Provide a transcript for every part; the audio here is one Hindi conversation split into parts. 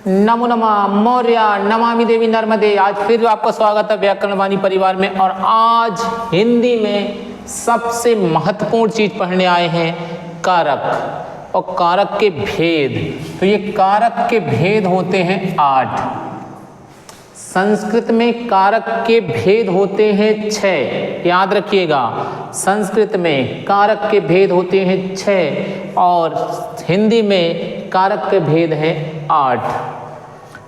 नमो नमः मौर्य नमामि देवी नर्मदे। आज फिर आपका स्वागत है व्याकरण वाणी परिवार में। और आज हिंदी में सबसे महत्वपूर्ण चीज पढ़ने आए हैं, कारक और कारक के भेद। तो ये कारक के भेद होते हैं 8। संस्कृत में कारक के भेद होते हैं 6, याद रखिएगा। संस्कृत में कारक के भेद होते हैं 6 और हिंदी में कारक के भेद है 8।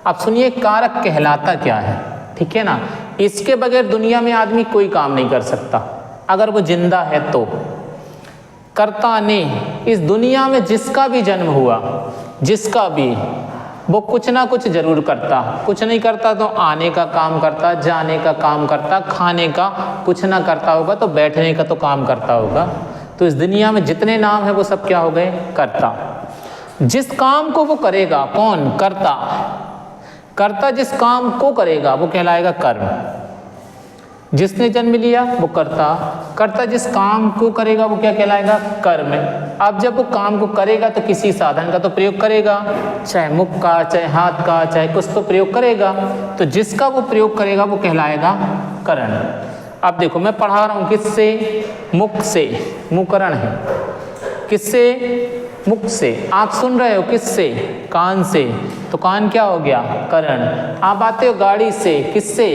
अब सुनिए, कारक कहलाता क्या है, ठीक है ना। इसके बगैर दुनिया में आदमी कोई काम नहीं कर सकता, अगर वो जिंदा है तो। कर्ता ने, इस दुनिया में जिसका भी जन्म हुआ, जिसका भी, वो कुछ ना कुछ जरूर करता। कुछ नहीं करता तो आने का काम करता, जाने का काम करता, खाने का कुछ ना करता होगा तो बैठने का तो काम करता होगा। तो इस दुनिया में जितने नाम है वो सब क्या हो गए, कर्ता। जिस काम को वो करेगा, कौन, कर्ता। कर्ता जिस काम को करेगा वो कहलाएगा कर्म। जिसने जन्म लिया वो कर्ता। कर्ता जिस काम को करेगा वो क्या कहलाएगा, कर्म। अब जब वो काम को करेगा तो किसी साधन का तो प्रयोग करेगा, चाहे मुख का, चाहे हाथ का, चाहे कुछ तो प्रयोग करेगा। तो जिसका वो प्रयोग करेगा वो कहलाएगा करण। अब देखो, मैं पढ़ा रहा हूँ किससे, मुख से, मुकरण है। किससे, मुख से। आप सुन रहे हो किससे, कान से, तो कान क्या हो गया, करण। आप आते हो गाड़ी से, किससे,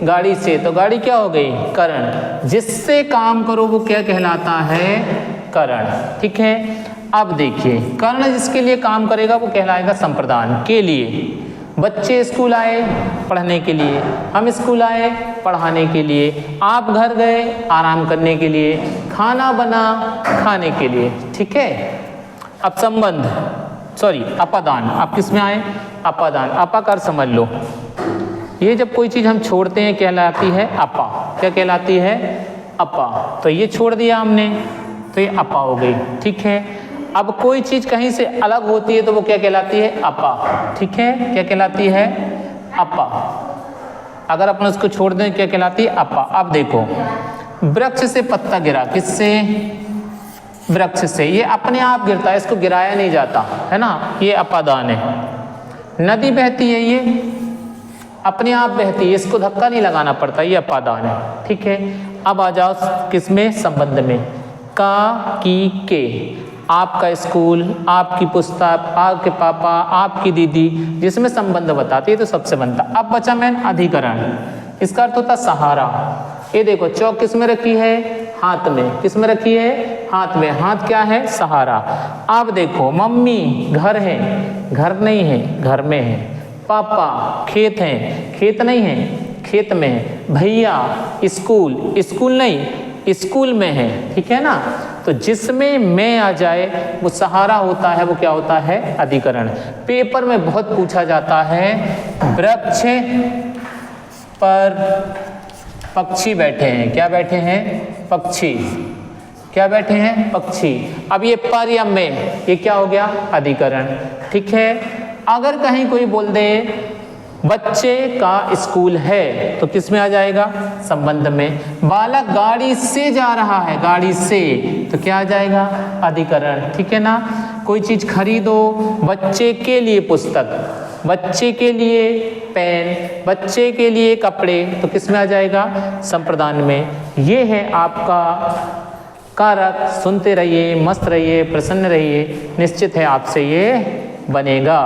गाड़ी से, तो गाड़ी क्या हो गई, करण। जिससे काम करो वो क्या कहलाता है, करण, ठीक है। अब देखिए, कर्ण जिसके लिए काम करेगा वो कहलाएगा संप्रदान के लिए। बच्चे स्कूल आए पढ़ने के लिए, हम स्कूल आए पढ़ाने के लिए, आप घर गए आराम करने के लिए, खाना बना खाने के लिए, ठीक है। अब संबंध, सॉरी अपादान, आप किस में आए, अपादान। अपाकार समझ लो, ये जब कोई चीज़ हम छोड़ते हैं कहलाती है अपा। क्या कहलाती है, अपा। तो ये छोड़ दिया हमने तो ये अपा हो गई, ठीक है। अब कोई चीज़ कहीं से अलग होती है तो वो क्या कहलाती है, अपा, ठीक है। क्या कहलाती है, अपा। अगर अपन उसको छोड़ दें क्या कहलाती है, अपा। अब देखो, वृक्ष से पत्ता गिरा, किससे, वृक्ष से। ये अपने आप गिरता है, इसको गिराया नहीं जाता, है ना, ये अपादान है। नदी बहती है, ये अपने आप बहती है, इसको धक्का नहीं लगाना पड़ता, ये अपादान है, ठीक है। अब आ जाओ किसमें, संबंध में। का, की, के। आपका स्कूल, आपकी पुस्तक, आपके पापा, आपकी दीदी, जिसमें संबंध बताती है तो सबसे बनता। अब बचा मैन अधिकरण, इसका अर्थ होता सहारा। ये देखो, चौक किस में रखी है, हाथ में। किस में रखी है, हाथ में। हाथ क्या है, सहारा। अब देखो, मम्मी घर है, घर नहीं है, घर में है। पापा खेत है, खेत नहीं है, खेत में है। भैया स्कूल, स्कूल नहीं, स्कूल में है, ठीक है ना। तो जिसमें मैं आ जाए वो सहारा होता है, वो क्या होता है, अधिकरण। पेपर में बहुत पूछा जाता है, वृक्ष पर पक्षी बैठे हैं। क्या बैठे हैं, पक्षी। क्या बैठे हैं, पक्षी। अब ये पर या में, ये क्या हो गया, अधिकरण, ठीक है। अगर कहीं कोई बोल दे बच्चे का स्कूल है तो किस में आ जाएगा, संबंध में। बालक गाड़ी से जा रहा है, गाड़ी से, तो क्या आ जाएगा, अधिकरण, ठीक है ना। कोई चीज खरीदो, बच्चे के लिए पुस्तक, बच्चे के लिए पेन, बच्चे के लिए कपड़े, तो किस में आ जाएगा, संप्रदान में। ये है आपका कारक। सुनते रहिए, मस्त रहिए, प्रसन्न रहिए, निश्चित है आपसे ये बनेगा।